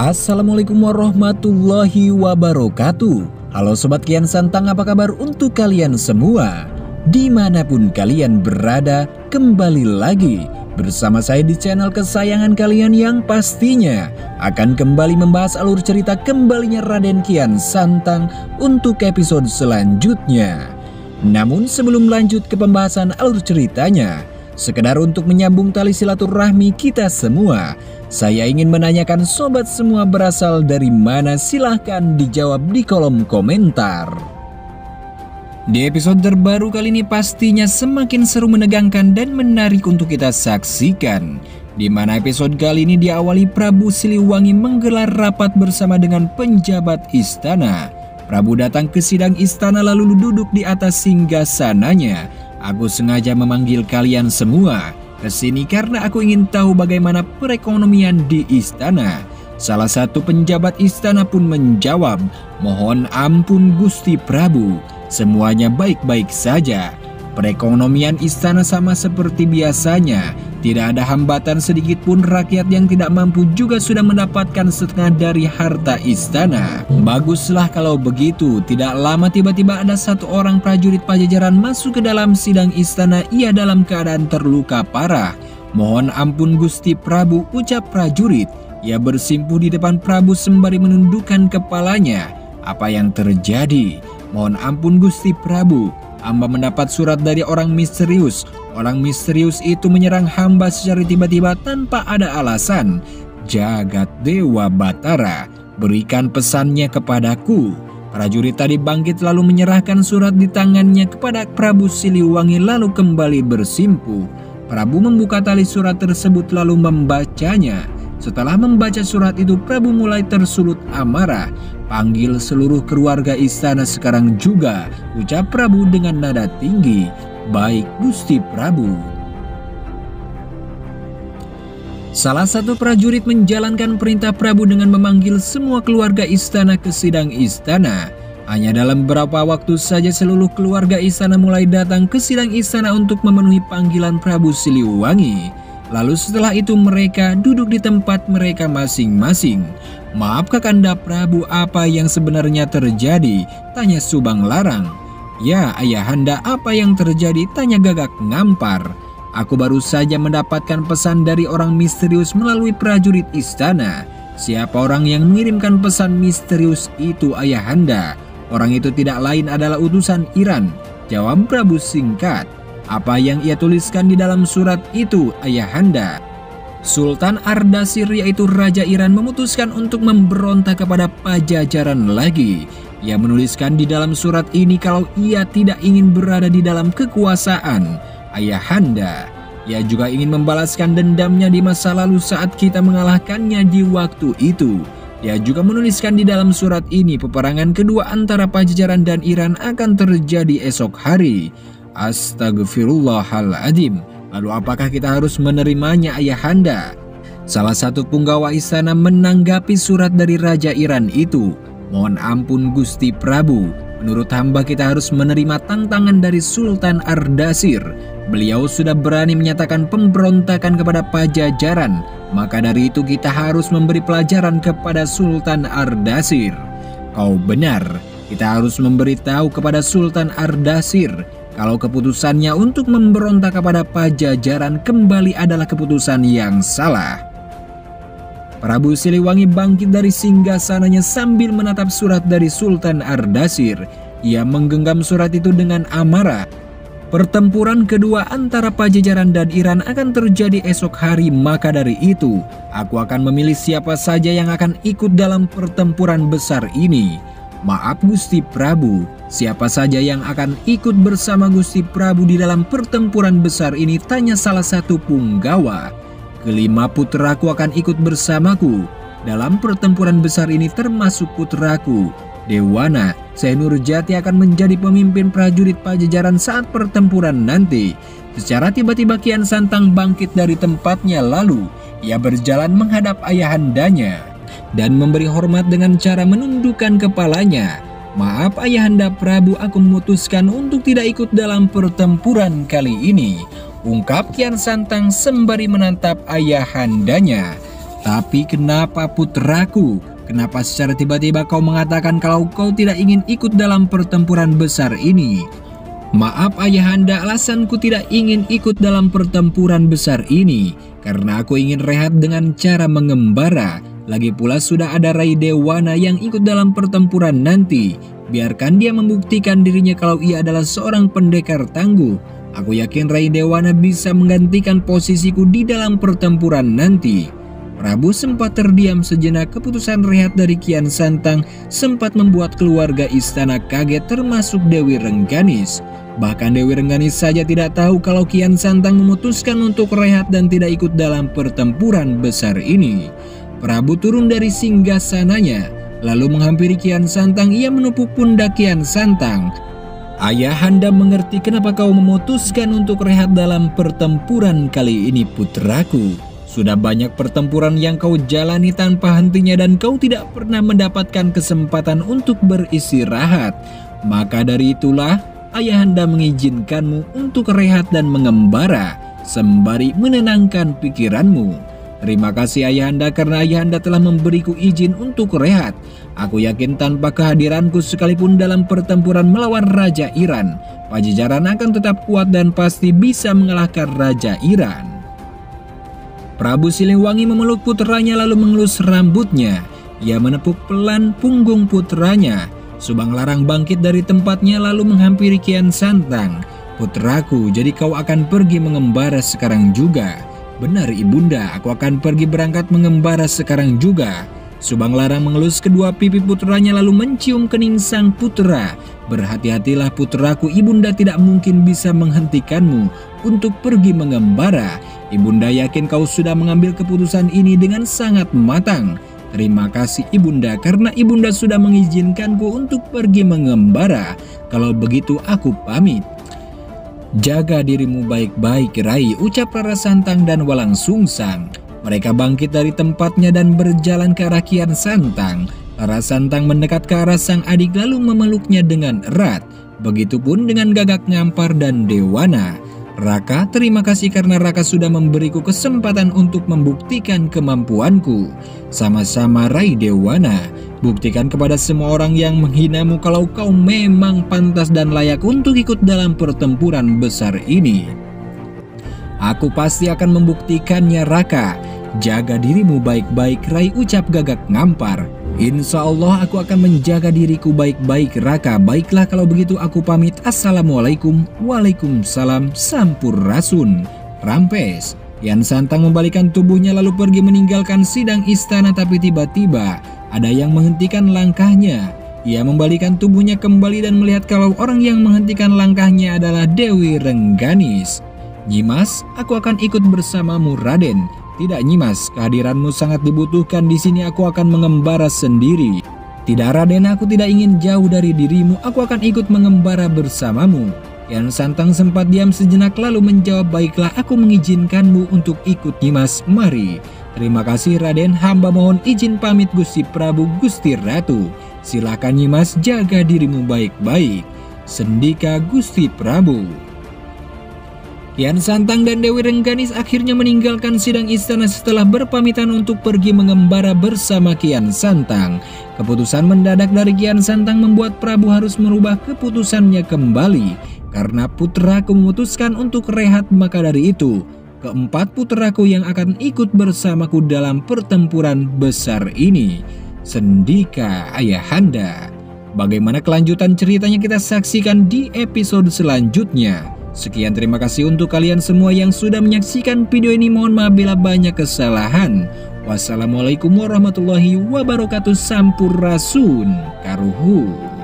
Assalamualaikum warahmatullahi wabarakatuh. Halo Sobat Kian Santang, apa kabar untuk kalian semua? Dimanapun kalian berada, kembali lagi bersama saya di channel kesayangan kalian yang pastinya akan kembali membahas alur cerita kembalinya Raden Kian Santang untuk episode selanjutnya. Namun sebelum lanjut ke pembahasan alur ceritanya, sekedar untuk menyambung tali silaturahmi kita semua, saya ingin menanyakan sobat semua berasal dari mana? Silahkan dijawab di kolom komentar. Di episode terbaru kali ini pastinya semakin seru, menegangkan dan menarik untuk kita saksikan, di mana episode kali ini diawali Prabu Siliwangi menggelar rapat bersama dengan penjabat istana. Prabu datang ke sidang istana lalu duduk di atas singgasananya. Aku sengaja memanggil kalian semua ke sini karena aku ingin tahu bagaimana perekonomian di istana. Salah satu penjabat istana pun menjawab, "Mohon ampun Gusti Prabu, semuanya baik-baik saja. Perekonomian istana sama seperti biasanya. Tidak ada hambatan sedikit pun. Rakyat yang tidak mampu juga sudah mendapatkan setengah dari harta istana." Baguslah kalau begitu. Tidak lama tiba-tiba ada satu orang prajurit Pajajaran masuk ke dalam sidang istana. Ia dalam keadaan terluka parah. "Mohon ampun Gusti Prabu," ucap prajurit. Ia bersimpuh di depan Prabu sembari menundukkan kepalanya. "Apa yang terjadi?" "Mohon ampun Gusti Prabu, hamba mendapat surat dari orang misterius. Orang misterius itu menyerang hamba secara tiba-tiba tanpa ada alasan. Jagat Dewa Batara, berikan pesannya kepadaku." Prajurit tadi bangkit lalu menyerahkan surat di tangannya kepada Prabu Siliwangi lalu kembali bersimpuh. Prabu membuka tali surat tersebut lalu membacanya. Setelah membaca surat itu, Prabu mulai tersulut amarah. "Panggil seluruh keluarga istana sekarang juga," ucap Prabu dengan nada tinggi. "Baik Gusti Prabu." Salah satu prajurit menjalankan perintah Prabu dengan memanggil semua keluarga istana ke sidang istana. Hanya dalam beberapa waktu saja seluruh keluarga istana mulai datang ke sidang istana untuk memenuhi panggilan Prabu Siliwangi. Lalu setelah itu mereka duduk di tempat mereka masing-masing. "Maaf Kakanda Prabu, apa yang sebenarnya terjadi?" tanya Subang Larang. "Ya Ayahanda, apa yang terjadi?" tanya Gagak Ngampar. "Aku baru saja mendapatkan pesan dari orang misterius melalui prajurit istana." "Siapa orang yang mengirimkan pesan misterius itu Ayahanda?" "Orang itu tidak lain adalah utusan Iran," jawab Prabu singkat. "Apa yang ia tuliskan di dalam surat itu Ayahanda?" Sultan Ardashir, yaitu Raja Iran, memutuskan untuk memberontak kepada Pajajaran lagi. Ia menuliskan di dalam surat ini kalau ia tidak ingin berada di dalam kekuasaan Ayahanda. Ia juga ingin membalaskan dendamnya di masa lalu saat kita mengalahkannya di waktu itu. Dia juga menuliskan di dalam surat ini peperangan kedua antara Pajajaran dan Iran akan terjadi esok hari. Astagfirullahaladzim. Lalu apakah kita harus menerimanya Ayahanda? Salah satu punggawa istana menanggapi surat dari Raja Iran itu. "Mohon ampun Gusti Prabu, menurut hamba kita harus menerima tantangan dari Sultan Ardashir. Beliau sudah berani menyatakan pemberontakan kepada Pajajaran. Maka dari itu kita harus memberi pelajaran kepada Sultan Ardashir." "Kau benar, kita harus memberitahu kepada Sultan Ardashir kalau keputusannya untuk memberontak kepada Pajajaran kembali adalah keputusan yang salah." Prabu Siliwangi bangkit dari singgasananya sambil menatap surat dari Sultan Ardashir. Ia menggenggam surat itu dengan amarah. "Pertempuran kedua antara Pajajaran dan Iran akan terjadi esok hari, maka dari itu aku akan memilih siapa saja yang akan ikut dalam pertempuran besar ini." "Maaf Gusti Prabu, siapa saja yang akan ikut bersama Gusti Prabu di dalam pertempuran besar ini?" tanya salah satu punggawa. "Kelima putraku akan ikut bersamaku dalam pertempuran besar ini, termasuk putraku Dewana. Syekh Nurjati akan menjadi pemimpin prajurit Pajajaran saat pertempuran nanti." Secara tiba-tiba Kian Santang bangkit dari tempatnya lalu ia berjalan menghadap ayahandanya dan memberi hormat dengan cara menundukkan kepalanya. "Maaf Ayahanda Prabu, aku memutuskan untuk tidak ikut dalam pertempuran kali ini," ungkap Kian Santang sembari menatap ayahandanya. Tapi kenapa putraku? Kenapa secara tiba-tiba kau mengatakan kalau kau tidak ingin ikut dalam pertempuran besar ini? Maaf ayahanda, alasanku tidak ingin ikut dalam pertempuran besar ini karena aku ingin rehat dengan cara mengembara. Lagi pula sudah ada Rai Dewana yang ikut dalam pertempuran nanti. Biarkan dia membuktikan dirinya kalau ia adalah seorang pendekar tangguh. Aku yakin Rai Dewana bisa menggantikan posisiku di dalam pertempuran nanti. Prabu sempat terdiam sejenak. Keputusan rehat dari Kian Santang sempat membuat keluarga istana kaget termasuk Dewi Rengganis. Bahkan Dewi Rengganis saja tidak tahu kalau Kian Santang memutuskan untuk rehat dan tidak ikut dalam pertempuran besar ini. Prabu turun dari singgasananya, lalu menghampiri Kian Santang. Ia menepuk pundak Kian Santang. Ayahanda mengerti kenapa kau memutuskan untuk rehat dalam pertempuran kali ini putraku. Sudah banyak pertempuran yang kau jalani tanpa hentinya dan kau tidak pernah mendapatkan kesempatan untuk beristirahat. Maka dari itulah ayahanda mengizinkanmu untuk rehat dan mengembara sembari menenangkan pikiranmu. Terima kasih ayahanda karena ayahanda telah memberiku izin untuk rehat. Aku yakin tanpa kehadiranku sekalipun dalam pertempuran melawan Raja Iran, Pajajaran akan tetap kuat dan pasti bisa mengalahkan Raja Iran. Prabu Siliwangi memeluk putranya lalu mengelus rambutnya. Ia menepuk pelan punggung putranya. Subang Larang bangkit dari tempatnya lalu menghampiri Kian Santang. Putraku, jadi kau akan pergi mengembara sekarang juga? Benar ibunda, aku akan pergi berangkat mengembara sekarang juga. Subang Larang mengelus kedua pipi putranya lalu mencium kening sang putra. Berhati-hatilah putraku, ibunda tidak mungkin bisa menghentikanmu untuk pergi mengembara. Ibunda yakin kau sudah mengambil keputusan ini dengan sangat matang. Terima kasih ibunda karena ibunda sudah mengizinkanku untuk pergi mengembara. Kalau begitu aku pamit. Jaga dirimu baik-baik Rai, ucap Rara Santang dan Walang Sungsang. Mereka bangkit dari tempatnya dan berjalan ke arah Kian Santang. Rara Santang mendekat ke arah sang adik lalu memeluknya dengan erat. Begitupun dengan Gagak Ngampar dan Dewana. Raka, terima kasih karena Raka sudah memberiku kesempatan untuk membuktikan kemampuanku. Sama-sama Rai Dewana. Buktikan kepada semua orang yang menghinamu kalau kau memang pantas dan layak untuk ikut dalam pertempuran besar ini. Aku pasti akan membuktikannya Raka. Jaga dirimu baik-baik Rai, ucap Gagak Ngampar. Insya Allah aku akan menjaga diriku baik-baik Raka. Baiklah kalau begitu aku pamit. Assalamualaikum. Waalaikumsalam. Sampurasun. Rampes. Kian Santang membalikkan tubuhnya lalu pergi meninggalkan sidang istana, tapi tiba-tiba ada yang menghentikan langkahnya. Ia membalikkan tubuhnya kembali dan melihat kalau orang yang menghentikan langkahnya adalah Dewi Rengganis. Nyimas, aku akan ikut bersamamu Raden. Tidak Nyimas, kehadiranmu sangat dibutuhkan di sini. Aku akan mengembara sendiri. Tidak Raden, aku tidak ingin jauh dari dirimu. Aku akan ikut mengembara bersamamu. Kian Santang sempat diam sejenak lalu menjawab, baiklah aku mengizinkanmu untuk ikut Nyimas. Mari. Terima kasih Raden, hamba mohon izin pamit Gusti Prabu, Gusti Ratu. Silakan Nyimas, jaga dirimu baik-baik. Sendika Gusti Prabu. Kian Santang dan Dewi Rengganis akhirnya meninggalkan sidang istana setelah berpamitan untuk pergi mengembara bersama Kian Santang. Keputusan mendadak dari Kian Santang membuat Prabu harus merubah keputusannya kembali. Karena putraku memutuskan untuk rehat, maka dari itu keempat putraku yang akan ikut bersamaku dalam pertempuran besar ini. Sendika ayahanda. Bagaimana kelanjutan ceritanya kita saksikan di episode selanjutnya. Sekian, terima kasih untuk kalian semua yang sudah menyaksikan video ini. Mohon maaf bila banyak kesalahan. Wassalamualaikum warahmatullahi wabarakatuh. Sampurasun karuhun.